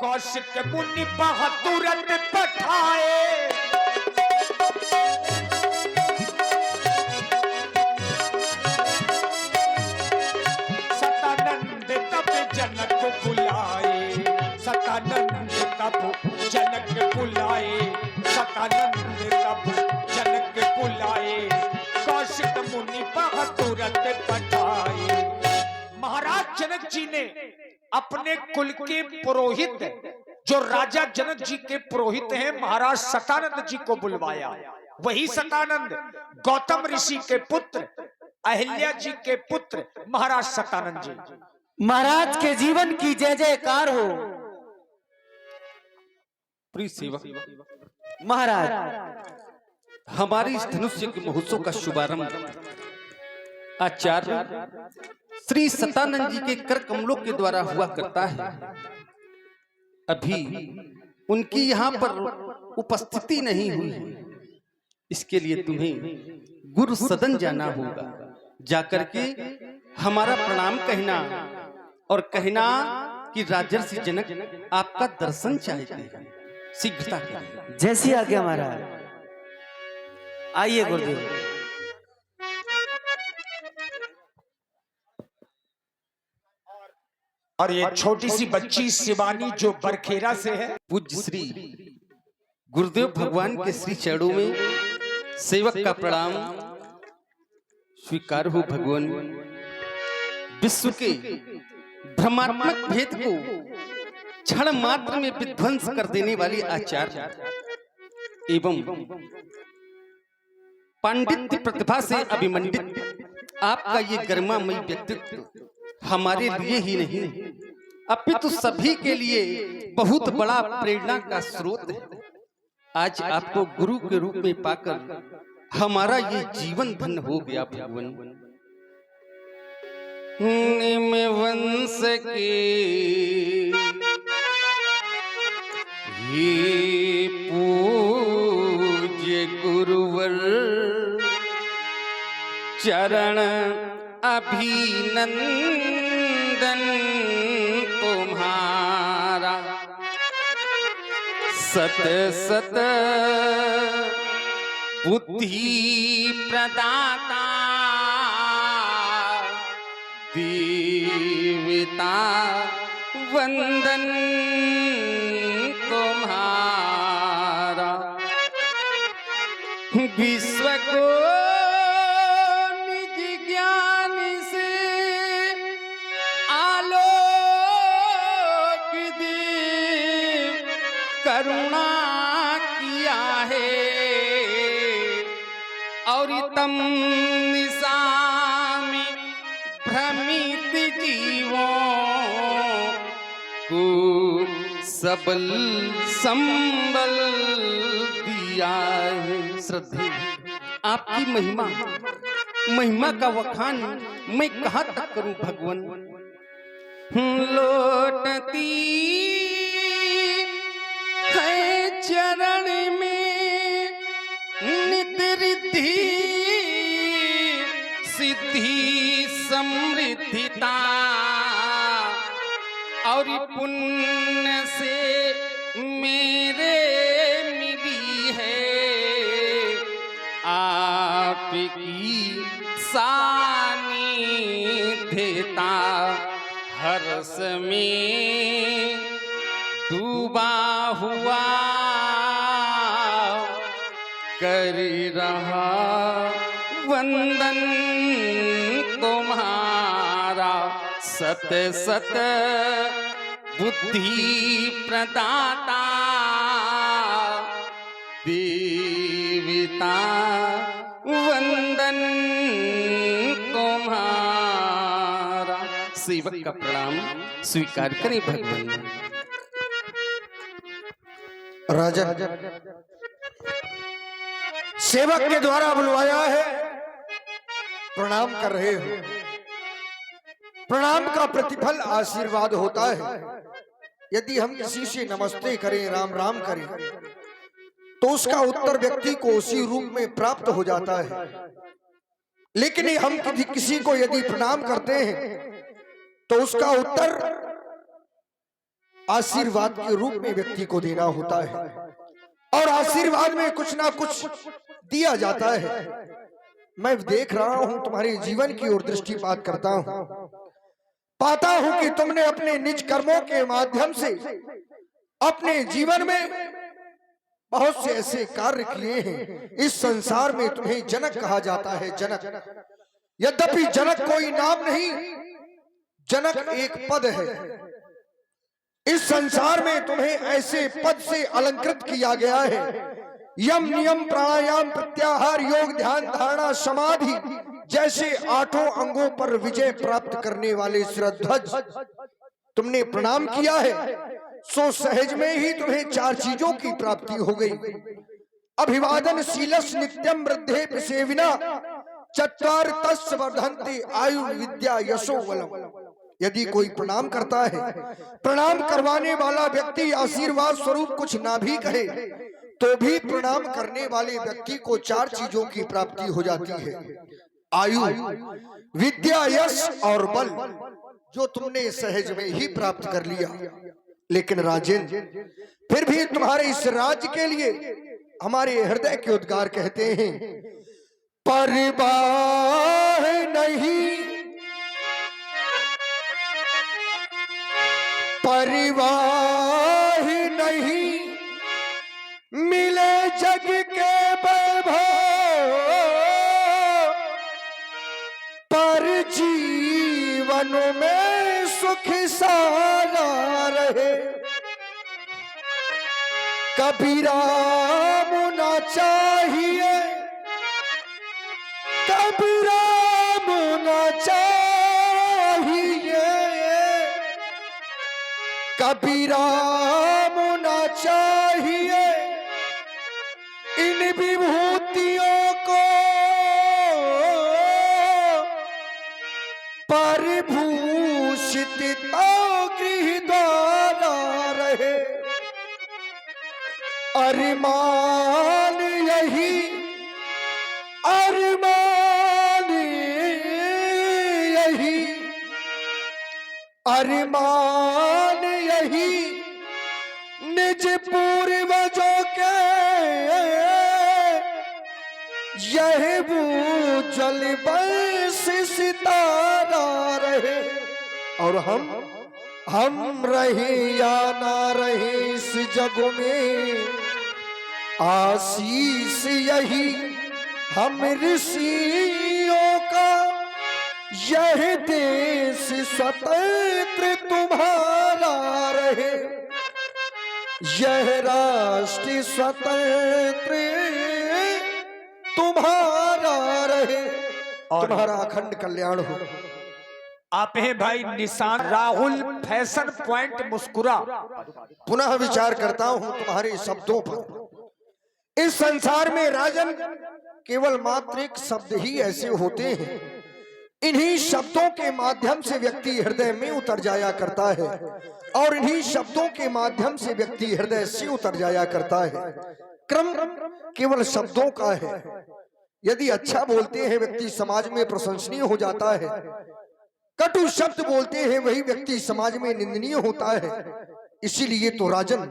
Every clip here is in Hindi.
कौशिक मुनि बहादुरत पठाए, सतानंद तब जनक बुलाए, सतानंद तब जनक बुलाए, सतानंद तब जनक बुलाए, कौशिक मुनि बहादुरत पठाए। महाराज जनक जी ने अपने कुल के पुरोहित, जो राजा जनक जी के पुरोहित हैं, महाराज सतानंद जी को बुलवाया। वही सतानंद गौतम ऋषि के पुत्र, अहिल्या जी के पुत्र महाराज सतानंद जी। महाराज के जीवन की जय जयकार हो। प्रिय सेवक, महाराज हमारी इस धनुष्य के महोत्सव का शुभारंभ आचार्य श्री सतानंद जी के कर कमलों के द्वारा हुआ करता है। अभी उनकी यहाँ पर उपस्थिति नहीं हुई है, इसके लिए तुम्हें गुरु सदन जाना होगा। जाकर के हमारा प्रणाम कहना और कहना कि राजर्षि जनक आपका दर्शन चाहते हैं, शीघ्रता करें। जैसी आज्ञा महाराज। आइए गुरुदेव। और ये छोटी सी बच्ची शिवानी जो बरखेरा से है, पूज्य श्री गुरुदेव भगवान के श्री चरणों में सेवक का प्रणाम स्वीकार हो। भगवान विश्व के भ्रमात्मक भेद को क्षण मात्र में विध्वंस कर देने वाली आचार्य एवं पांडित्य प्रतिभा से अभिमंडित आपका ये गरिमामयी व्यक्तित्व हमारे लिए ही नहीं अपितु सभी के लिए बहुत बड़ा प्रेरणा का स्रोत है। आज आपको गुरु के रूप में पाकर हमारा ये जीवन धन्य हो गया। भगवान निम वंश के ये पूज्य गुरुवर चरण अभिनंदन तुम्हारा, सत सत बुद्धि प्रदाता देवता वंदन तुम्हारा। विश्व को करुणा किया है और तम निशा में भ्रमित जीवों को सबल संबल दिया है। श्रद्धे आपकी महिमा का वखान मैं कहाँ तक करूं भगवान। लौटती है चरण में नित रिद्धि सिद्धि समृद्धिता और पुण्य से मेरे मिली है आपकी सानिध्यता। हर्ष में डूबा हुआ कर रहा वंदन तुम्हारा। सत सत बुद्धि प्रदाता देवता वंदन तुम्हारा। सेवक का प्रणाम स्वीकार करें भगवान। राजन, सेवक के द्वारा बुलवाया है, प्रणाम कर रहे हो। प्रणाम का प्रतिफल आशीर्वाद होता है। यदि हम किसी से नमस्ते करें, राम राम करें, तो उसका उत्तर व्यक्ति को उसी रूप में प्राप्त हो जाता है। लेकिन हम किसी को यदि प्रणाम करते हैं तो उसका उत्तर आशीर्वाद के रूप में व्यक्ति को देना होता है, और आशीर्वाद में कुछ ना कुछ दिया जाता है। मैं देख रहा हूं, तुम्हारे जीवन की ओर दृष्टिपात करता हूं, पाता हूं कि तुमने अपने निज कर्मों के माध्यम से अपने जीवन में बहुत से ऐसे कार्य किए हैं। इस संसार में तुम्हें जनक कहा जाता है, जनक। यद्यपि जनक कोई नाम नहीं, जनक एक पद है। इस संसार में तुम्हें ऐसे पद से अलंकृत किया गया है, यम नियम प्राणायाम प्रत्याहार योग ध्यान धारणा समाधि जैसे 8 अंगों पर विजय प्राप्त करने वाले सिरध्वज तुमने प्रणाम किया है, सो सहज में ही तुम्हें 4 चीजों की प्राप्ति हो गई। अभिवादन शीलस नित्यम वृद्धे सेविना चत्वार तस् वर्धन्ते आयु विद्या यशो बलम। यदि कोई प्रणाम करता है, प्रणाम करवाने वाला व्यक्ति आशीर्वाद स्वरूप कुछ ना भी कहे तो भी प्रणाम करने वाले व्यक्ति को 4 चीजों की प्राप्ति हो जाती है, आयु विद्या यश और बल, जो तुमने सहज में ही प्राप्त कर लिया। लेकिन राजन, फिर भी तुम्हारे इस राज्य के लिए हमारे हृदय के उद्गार कहते हैं, परवाह नहीं, परवाह नहीं मिले जग के वैभव, पर जीवन में सुख सारा रहे। कबीरा मुना चाहिए, कबीरा मुना चाहिए, कबीरा मुना चाहिए इन विभूतियों को, परिभूषित तो गृह द्वारा रहे। अरमान यही, अरमान यही, अरमान यही निज पूर्वजों के, यह वो जल बंस सितारा रहे। और हम रहे या ना रहे इस जग में, आशीष यही हम ऋषियों का, यह देश स्वतंत्र तुम्हारा रहे, यह राष्ट्र स्वतंत्र तुम्हारा रहे, तुम्हारा अखंड कल्याण हो। आप हैं भाई निशान राहुल फैशन पॉइंट मुस्कुरा। पुनः विचार करता हूं तुम्हारे शब्दों पर। इस संसार में राजन केवल मात्र एक शब्द ही ऐसे होते हैं, इन्हीं शब्दों के माध्यम से व्यक्ति हृदय में उतर जाया करता है, और इन्हीं शब्दों के माध्यम से व्यक्ति हृदय से उतर जाया करता है। क्रम केवल शब्दों का है। यदि अच्छा बोलते हैं व्यक्ति समाज में प्रशंसनीय हो जाता है, कटु शब्द बोलते हैं वही व्यक्ति समाज में निंदनीय होता है। इसीलिए तो राजन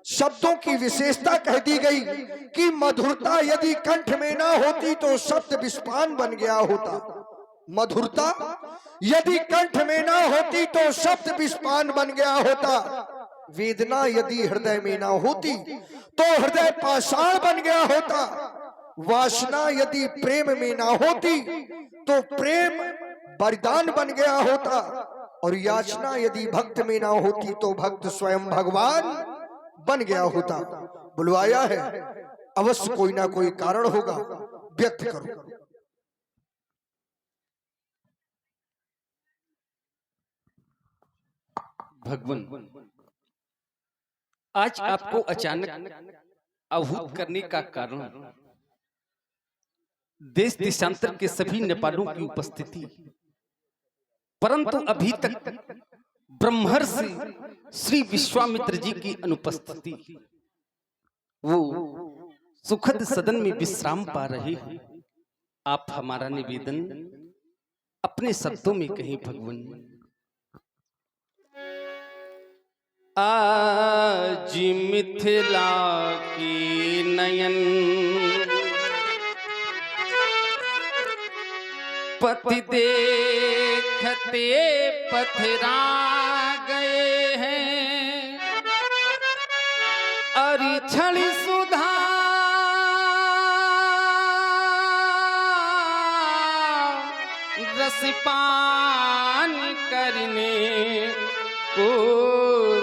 शब्दों की विशेषता कह दी गई कि मधुरता यदि कंठ में ना होती तो शब्द विषपान बन गया होता। मधुरता यदि कंठ में ना होती तो शब्द विषपान बन गया होता। वेदना यदि हृदय में ना होती तो हृदय पाषाण बन गया होता। वासना यदि प्रेम में ना होती तो प्रेम वरदान बन गया होता, और याचना यदि भक्त में ना होती तो भक्त स्वयं भगवान बन गया होता। बुलवाया है, अवश्य कोई ना कोई कारण होगा, व्यक्त करो। भगवान, आज आपको अचानक आहूत करने का कारण देश देशांतर के सभी नेपालों की उपस्थिति, परंतु अभी तक ब्रह्मर्षि श्री विश्वामित्र जी की अनुपस्थिति। वो सुखद सदन में विश्राम पा रहे हैं। आप हमारा निवेदन अपने शब्दों में कहें भगवान। आज मिथिला की नयन पति देखते पथरा गए हैं, और छल सुधा रसपान करने को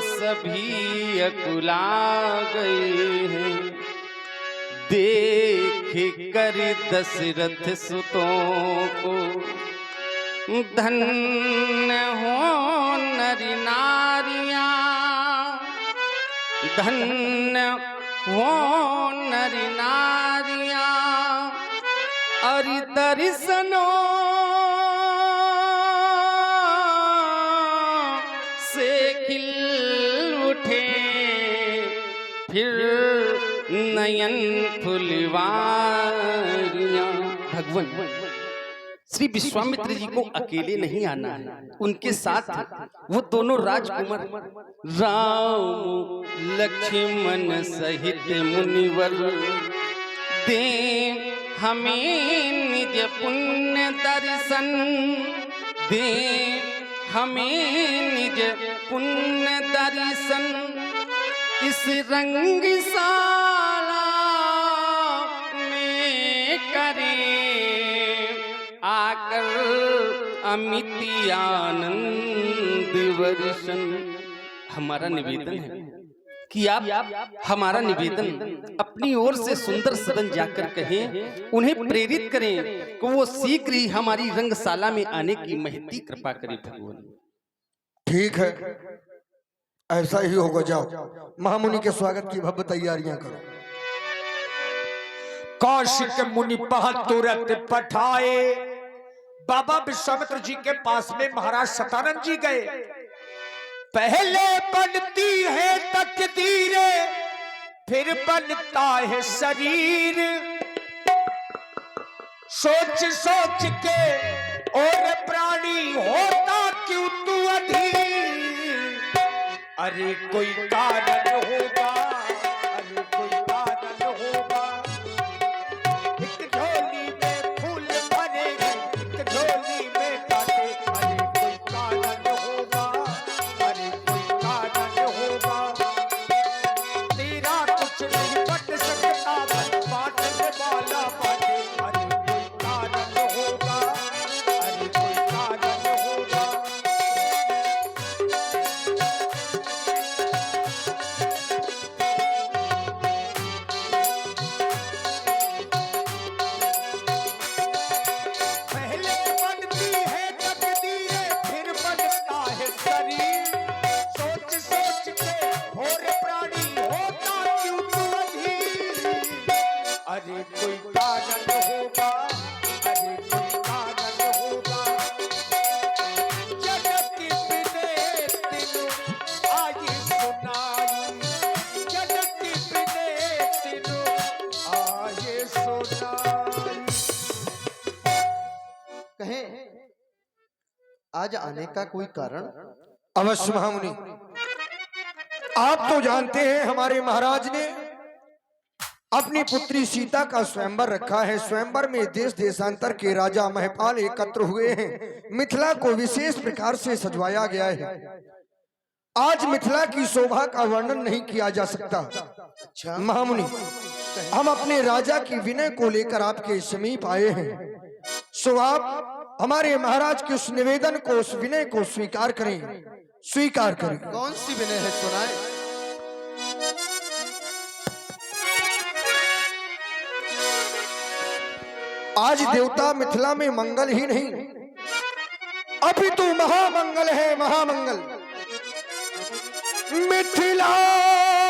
सभी अकुला गए हैं। देख कर दशरथ सुतों को धन्य हो नर नारियां, धन्य हो नर नारियां, और दर्शनों से खिल उठे फिर नयन फुलवारियां। भगवान श्री विश्वामित्र जी को अकेले नहीं आना है, उनके साथ वो दोनों राजकुमार राम लक्ष्मण सहित मुनिवर दे हमें निज पुण्य दर्शन, दे हमें निज पुण्य दर्शन। इस रंगशाला में करें आकर अमित आनंद वर्षन। हमारा निवेदन है कि आप हमारा निवेदन अपनी ओर से सुंदर सदन जाकर कहें, उन्हें प्रेरित करें कि वो शीघ्र ही हमारी रंगशाला में आने की महती कृपा करें। भगवान ठीक है, ऐसा ही होगा। जाओ, महामुनि के स्वागत की भव्य तैयारियां करो। कौशिक मुनि पह तुरंत पठाए, बाबा विश्वामित्र जी के पास में महाराज सतानंद जी गए। पहले बनती है तकदीरें, फिर बनता है शरीर। सोच सोच के और प्राणी होता क्यों तू अधीर। अरे कोई कारण होगा, अरे कोई कारण होगा। एक झोली में फूल भरेंगे, एक झोली में कांटे। अरे कोई कारण होगा, अरे कोई कारण होगा। तेरा कुछ नहीं बट सकता, बांटने वाला बांटे। अरे कोई कारण होगा, अरे कोई कारण होगा। पहले बनती है तकदीरें, फिर बनता है शरीर। सोच सोच के और प्राणी होता क्यों तू अधीर। अरे कोई कारण होगा, अरे कोई कारण होगा। जगत बिने तिनु आये सुनाई, जगत बिने तिनु आये सुनाई। कहें आज आने का कोई कारण? अवश्य महामुनि, आप तो जानते हैं हमारे महाराज ने अपनी पुत्री सीता का स्वयंवर रखा है। स्वयंवर में देश देशांतर के राजा महपाल एकत्र हुए हैं। मिथिला को विशेष प्रकार से सजवाया गया है। आज मिथिला की शोभा का वर्णन नहीं किया जा सकता। महामुनि, हम अपने राजा की विनय को लेकर आपके समीप आए हैं। सो आप हमारे महाराज के उस निवेदन को, उस विनय को स्वीकार करें, स्वीकार करें। कौन सी विनय है, सुनाए। आज देवता मिथिला में मंगल ही नहीं, अभी तो महामंगल है, महामंगल। मिथिला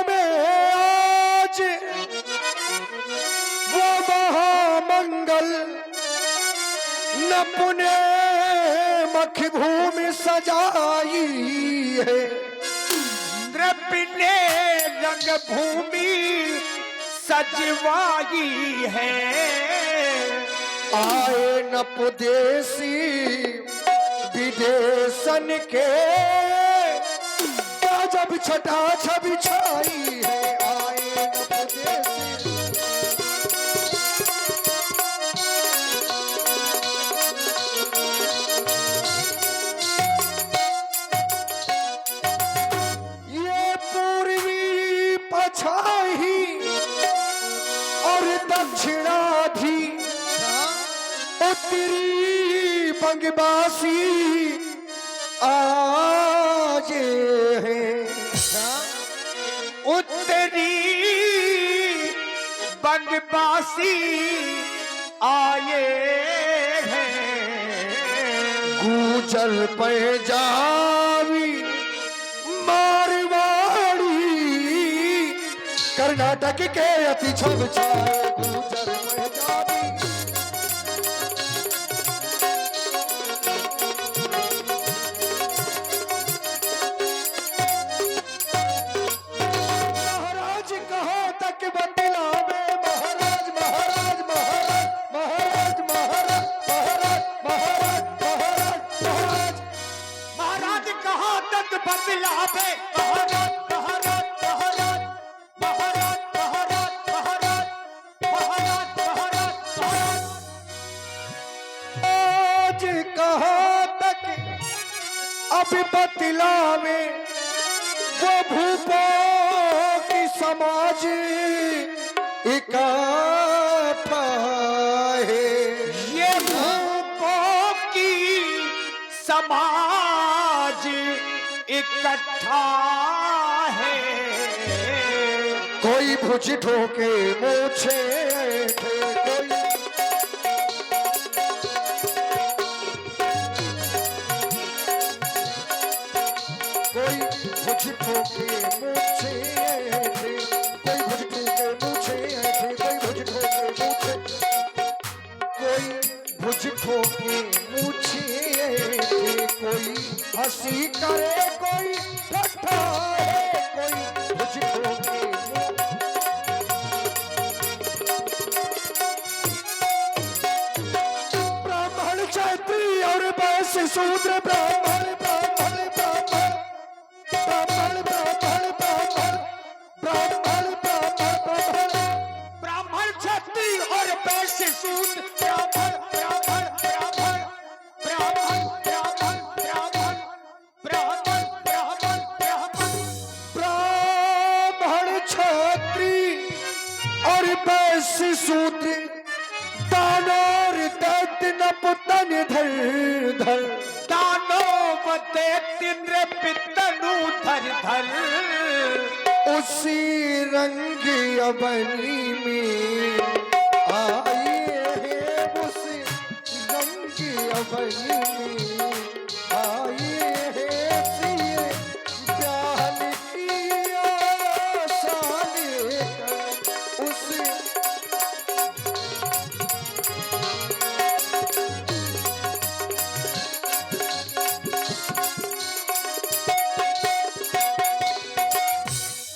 में आज वो महामंगल, न पुणे मख भूमि सजाई है। नृप ने रंग भूमि सजवाई है। आए न पुदेसी विदेशन के, जब छटा छवि छाई है आए न परदेसी। ये पूर्वी पछाई और दक्षिणाधि उत्तरी बंगबासी आज है। उत्तरी बंगबासी आए हैं। गूंजल पंजाबी मारवाड़ी कर्नाटक के अति छम छाए गूंजल पंजाबी। महाराज कहाँ तक बतलावे महाराज महाराज महाराज महाराज महाराज महाराज महाराज महाराज महाराज कहाँ तक बतलावे महाराज महाराज महाराज महाराज महाराज महाराज महाराज महाराज महाराज। आज कहाँ तक अब बतलावे वो भूपो की समाज इकट्ठा है। ये भूपों की समाज इकट्ठा है। कोई भुज ठोके मूछे कोई कोई भुज ठोके मूछे कोई भुज ठोके मूछे कोई भुज ठोके मूछे कोई भुज ठोके मूछे कोई हंसी करे कोई ठट्ठा है कोई भुज ठोके ब्राह्मण क्षत्रिय और वैश्य शूद्र ब्राह्मण ब्राह्मण ब्राह्मण ब्राह्मण ब्राह्मण ब्राह्मण ब्राह्मण ब्राह्मण ब्राह्मण क्षत्रिय और वैश्य शूद्र ब्राह्मण ब्राह्मण ब्राह्मण ब्राह्मण ब्राह्मण ब्राह्मण ब्राह्मण ब्राह्मण ब्राह्मण ब्राह्मण क्षत्रिय और वैश्य शूद्र दानोर दैत्य नपुतन धर धर दानो बते तिन्र पितनु धर धर। उसी रंग अबनी में आए हैं उसी रंग अबनी में आए हैं सिए प्याल की आशा लेकर उसी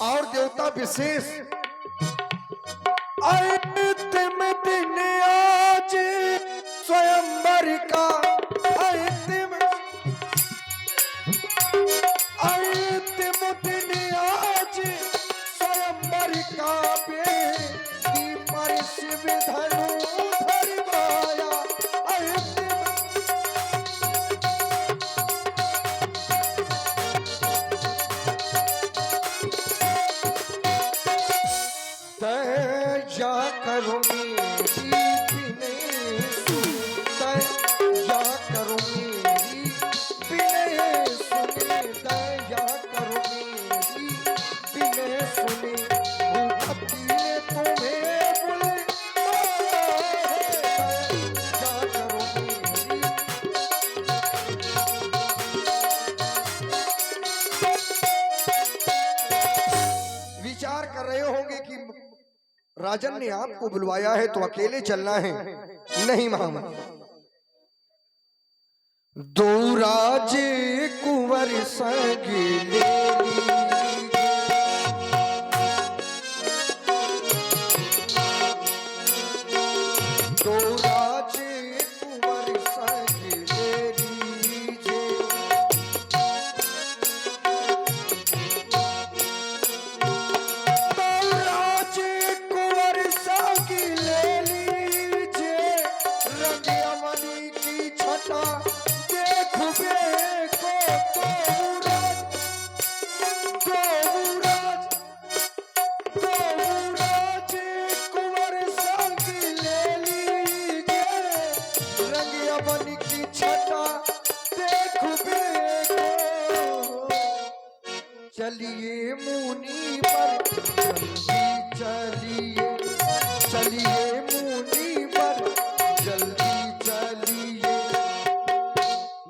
और देवता विशेष अंतिम दिन आज स्वयंवर का अंतिम दिन आज स्वयंवर का बेदी पर शिव धनु धरवाया अंतिम दया करो मेरी बिने दया करो मेरी बिने सुने दया करो मेरी बिने सुने भक्ति ने तुम्हें बुलाया दया करो मेरी विचार कर रहे होंगे कि राजन ने आपको बुलवाया है तो अकेले चलना है। नहीं मामा, दो राज कुंवर संग ले दो राज कुंवर संग ले लीजिए मुनि पर जल्दी चलिए, चलिए मुनि पर जल्दी चलिए,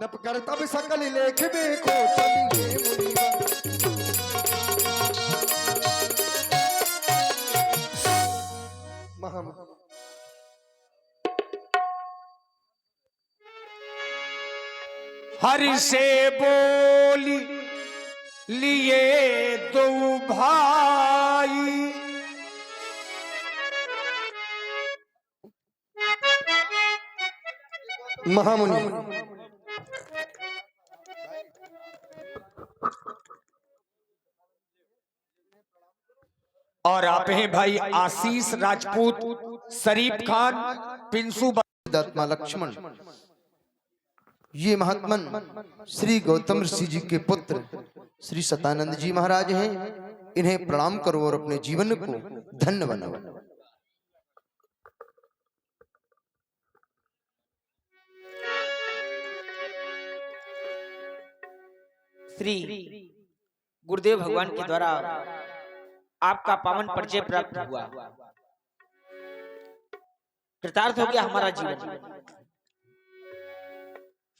नप कर तब सकल लेख में खो चलिए मुनि पर। महामना हरि से बोली लिए दो भाई, महामुनि और आप हैं भाई आशीष राजपूत, शरीफ खान, पिंसू आत्मा लक्ष्मण, ये महात्मन श्री गौतम ऋषि जी के पुत्र श्री सतानंद जी महाराज हैं। इन्हें प्रणाम करो और अपने जीवन को धन्य बनाओ। श्री गुरुदेव भगवान के द्वारा आपका पावन परिचय प्राप्त हुआ, कृतार्थ हो गया हमारा जीवन।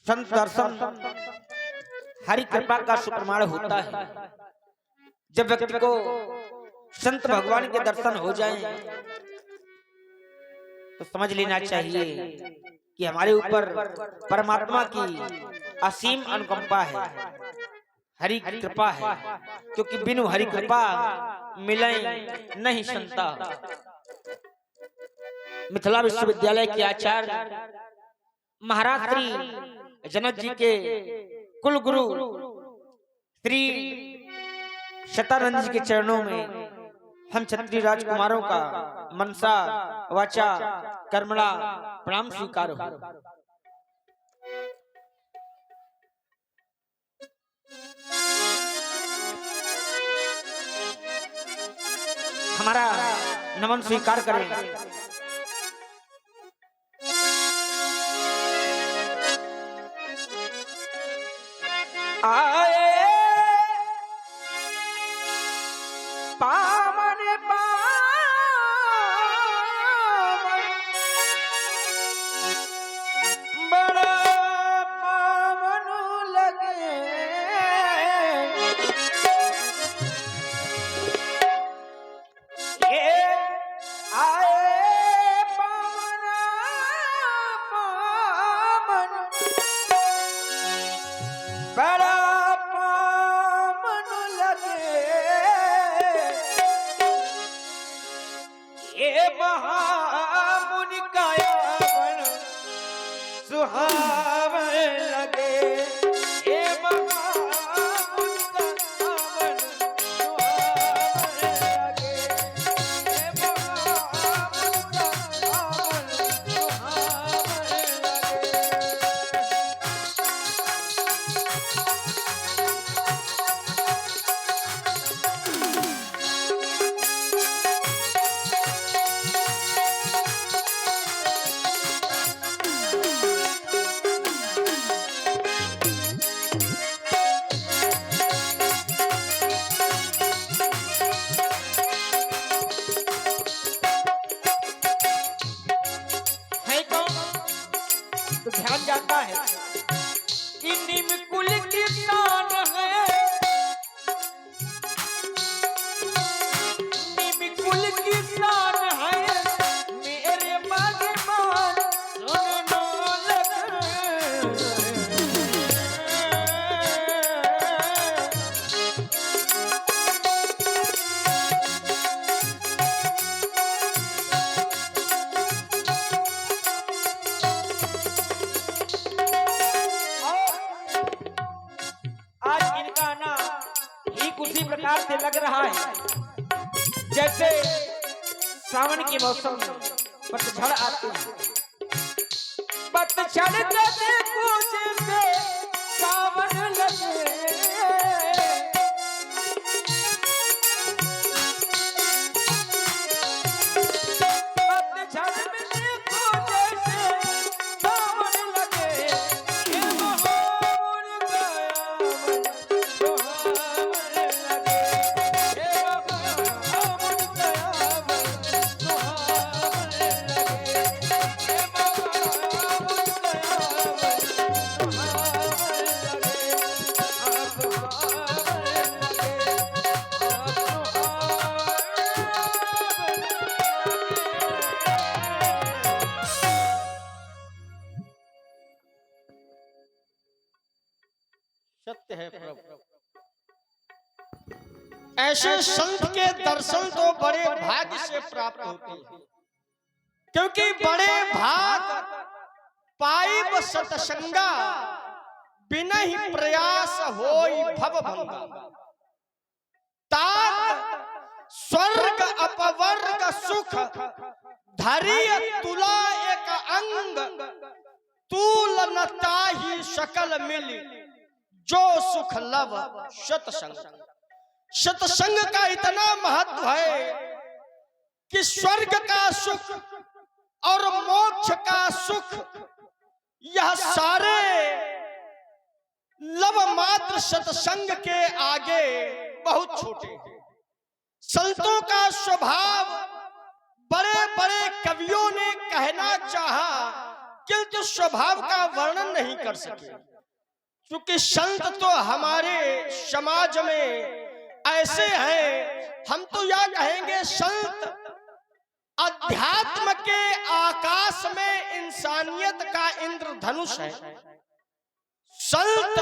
संत दर्शन हरि कृपा का सुप्रमाण होता है। जब व्यक्ति को संत भगवान के दर्शन हो जाएं, तो समझ लेना चाहिए कि हमारे ऊपर परमात्मा की असीम अनुकंपा है, हरि कृपा है, क्योंकि बिनु हरि कृपा मिले नहीं संता। मिथिला विश्वविद्यालय के आचार्य महाराज श्री जनक जी के कुल गुरु श्री शतानंद जी के चरणों में हम क्षत्रिय राजकुमारों का मनसा वाचा कर्मणा प्रणाम स्वीकार हो। हमारा नमन स्वीकार करें। आए पावन पावन बड़ा पावन लगे, ये आए पावन पावन बड़ा महामुनि कायावन सुहावन लगे, ये महामुनि कायावन सुहावन लगे, ये महामुनि कायावन सुहावन तो ध्यान जाता है कि निम कुल की शान है, निम कुल की शान है, मेरे भगवान सुनो लगे। उसी प्रकार से लग रहा है जैसे सावन के मौसम में पतझड़ आते हैं, पतझड़ जैसे जैसे सावन लगे, पतझड़ में देखो जैसे सावन लगे, ये महामुनि कायावन सुहावन लगे, ये सत्य है प्रभु। ऐसे संत के दर्शन तो बड़े भाग्य से प्राप्त होते हैं, क्योंकि बड़े भाग पाई सतसंगा, बिना ही प्रयास होई भव भंगा। तात स्वर्ग अपवर्ग सुख, धरिय तुला एक अंग, तुलनता ही सकल मिली, जो सुख लव सतसंग। सत्संग का इतना महत्व है कि स्वर्ग का सुख और मोक्ष का सुख, यह सारे लव मात्र सत्संग के आगे बहुत छोटे हैं। संतों का स्वभाव बड़े बड़े कवियों ने कहना चाहा, किंतु स्वभाव का वर्णन नहीं कर सके, क्योंकि संत तो हमारे समाज में ऐसे हैं, हम तो यह कहेंगे संत अध्यात्म के आकाश में इंसानियत का इंद्रधनुष है। संत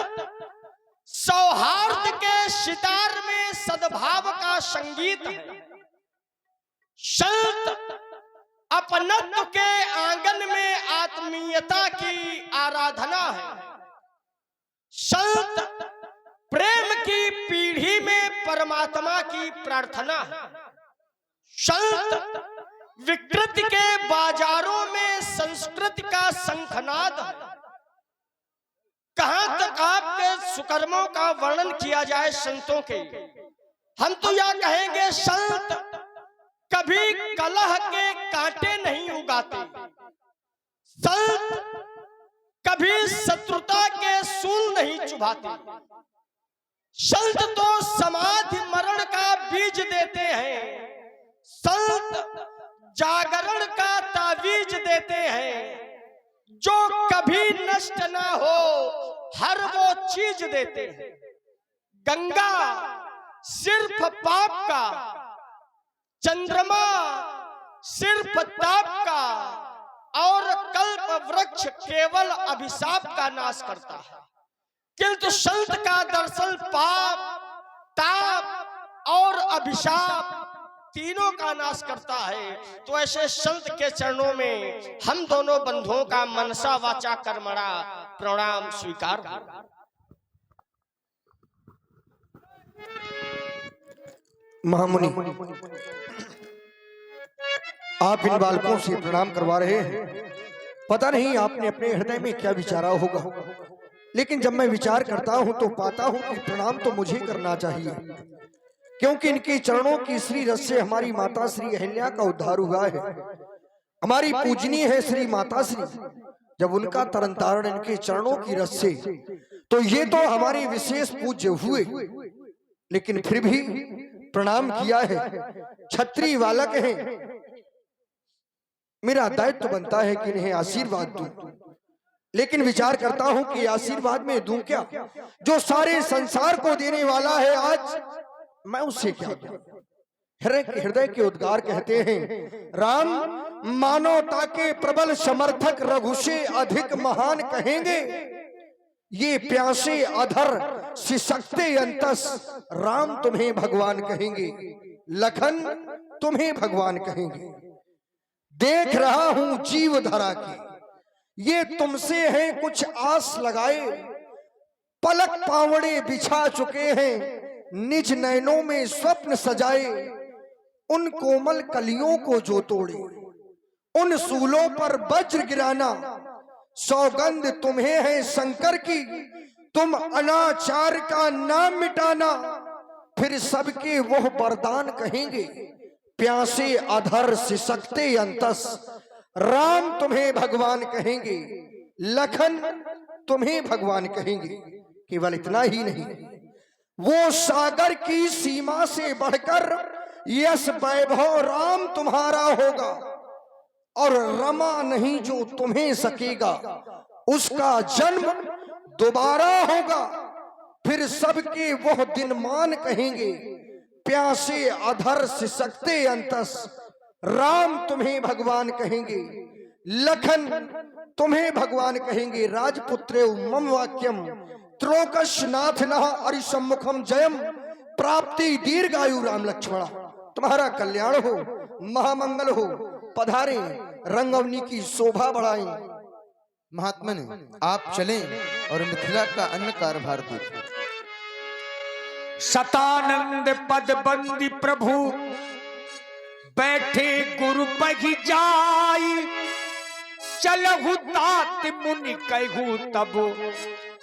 सौहार्द के सितार में सद्भाव का संगीत है। संत अपनत्व के आंगन में आत्मीयता की आराधना है। संत प्रेम की पीढ़ी में परमात्मा की प्रार्थना है। संत विकृति के बाजारों में संस्कृति का शंखनाद है। कहां तक आपके सुकर्मों का वर्णन किया जाए संतों के, हम तो यह कहेंगे संत कभी कलह के कांटे नहीं उगाते। संत कभी शत्रुता के सूल नहीं चुभाते। संत तो समाधि मरण का बीज देते हैं। संत जागरण का तावीज देते हैं। जो कभी नष्ट ना हो हर वो चीज देते हैं। गंगा सिर्फ पाप का, चंद्रमा सिर्फ ताप का, और कल्प वृक्ष केवल अभिशाप का नाश करता है। किंतु संत का दर्शन पाप, ताप और अभिशाप तीनों का नाश करता है। तो ऐसे संत के चरणों में हम दोनों बंधुओं का मनसा वाचा कर्मणा प्रणाम स्वीकार। महामुनि, आप इन बालकों से प्रणाम करवा रहे हैं। पता नहीं आपने अपने हृदय में क्या विचारा होगा, लेकिन जब मैं विचार करता हूं तो पाता हूं कि प्रणाम तो मुझे करना चाहिए, क्योंकि इनके चरणों की श्री रस से हमारी माता श्री अहिल्या का उद्धार हुआ है। हमारी पूजनीय है श्री माता श्री, जब उनका तरन तारण इनके चरणों की रस से, तो ये तो हमारे विशेष पूज्य हुए, लेकिन फिर भी प्रणाम किया है। छत्री बालक हैं, मेरा दायित्व बनता है कि इन्हें आशीर्वाद दूं, लेकिन विचार करता हूं कि आशीर्वाद में दूं क्या, जो सारे संसार को देने वाला है, आज मैं उससे क्या दूं। हृदय के उद्गार कहते हैं, राम मानवता के प्रबल समर्थक रघु से अधिक महान कहेंगे, ये प्यासे अधर सिसकते अंतस, राम तुम्हें भगवान कहेंगे, लखन तुम्हें भगवान कहेंगे। देख रहा हूं जीव धरा की, ये तुमसे हैं कुछ आस लगाए, पलक पावड़े बिछा चुके हैं, निज नयनों में स्वप्न सजाए, उन कोमल कलियों को जो तोड़े, उन सूलों पर वज्र गिराना, सौगंध तुम्हें है शंकर की, तुम अनाचार का नाम मिटाना, फिर सबके वह वरदान कहेंगे, प्यासे अधर सिसकते अंतस, राम तुम्हें भगवान कहेंगे, लखन तुम्हें भगवान कहेंगे। केवल इतना ही नहीं, वो सागर की सीमा से बढ़कर यश वैभव राम तुम्हारा होगा, और रमा नहीं जो तुम्हें सकेगा, उसका जन्म दोबारा होगा, फिर सबके वह दिन मान कहेंगे, प्यासे अधर सिसकते अंतस, राम तुम्हें भगवान कहेंगे, लखन तुम्हें भगवान कहेंगे। राजपुत्रे मम वाक्यम त्रोकशनाथ नः अरिसम्मुखम जयम प्राप्ति दीर्घायु राम लक्ष्मण। तुम्हारा कल्याण हो, महामंगल हो, पधारे रंगवनी की शोभा बढ़ाएं। महात्मा ने आप चलें और मिथिला का अन्न कारभार देखें। सतानंद पद बंदी प्रभु बैठे गुरु पही जाई, चलहु तात मुनि कहू तब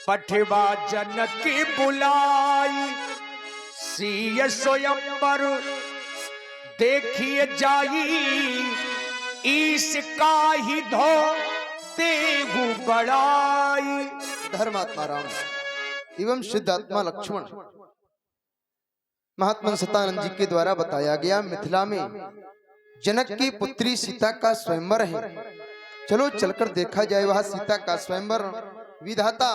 पठवा जनक की बुलाई। सिय स्वयंवर देखिए जाई, ईश का ही धो देहु बड़ाई। धर्मात्मा राम एवं सिद्धात्मा लक्ष्मण महात्मा सतानंद जी के द्वारा बताया गया मिथिला में जनक की पुत्री सीता का स्वयंवर है। चलो चलकर देखा जाए वह सीता का स्वयंवर। विधाता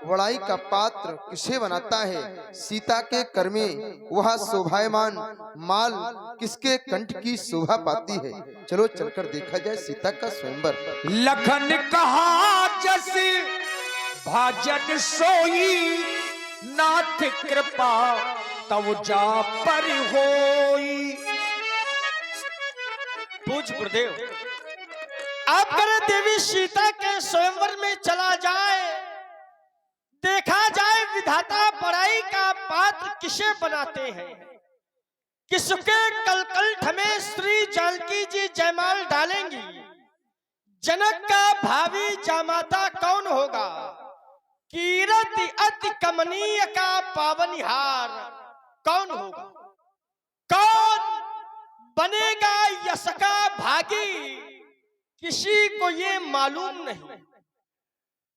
वड़ाई का पात्र किसे बनाता है? सीता के कर में वह शोभायमान माल किसके कंठ की शोभा पाती है? चलो चलकर देखा जाए सीता का स्वयंवर। लखन कहा जस भाजन सोई, नाथ कृपा तव जा पर होई। पूज गुरुदेव, आप करे देवी सीता के स्वयंवर में चला जाए, देखा जाए विधाता बड़ाई का पात्र किसे बनाते हैं, किसके कलकंठ में श्री जानकी जी जयमाल डालेंगी। जनक का भावी जामाता कौन होगा? कीरति अति कमनीय का पावनिहार कौन होगा? कौन बनेगा यश का भागी? किसी को ये मालूम नहीं।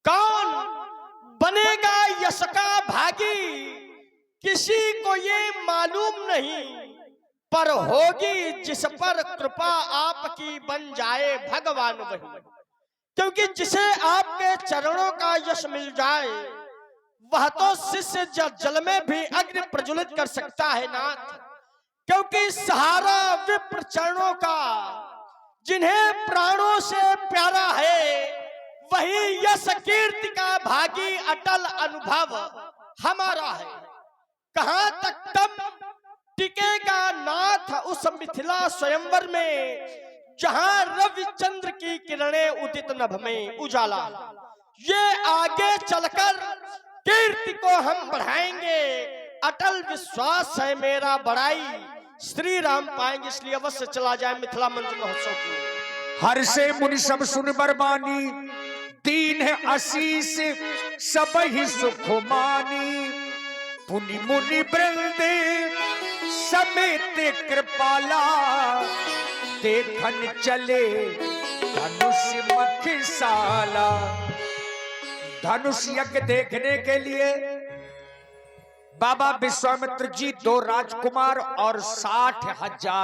कौन बनेगा यश का भागी? किसी को ये मालूम नहीं। पर होगी जिस पर कृपा आपकी बन जाए भगवान वही। क्योंकि जिसे आपके चरणों का यश मिल जाए वह तो शिष्य जल में भी अग्नि प्रज्वलित कर सकता है नाथ। क्योंकि सहारा विप्र चरणों का जिन्हें प्राणों से प्यारा है, वही यश कीर्ति का भागी अटल अनुभव हमारा है। कहां तक दम टिकेगा नाथ उस मिथिला स्वयंवर में, जहां रविचंद्र की किरणें उदित नभ में उजाला। ये आगे चलकर कीर्ति को हम बढ़ाएंगे, अटल विश्वास है मेरा बड़ाई श्री राम पाएंगे। इसलिए अवश्य चला जाए मिथिला मंच महोत्सव की। हर से मुनि सब सुन बरबानी, दीन है आशीष सब ही सुख मानी। पुनि मुनि वृंद समेत कृपाला, देखन चले धनुष मखसाला। धनुष यज्ञ देखने के लिए बाबा विश्वामित्र जी 2 राजकुमार और 60,000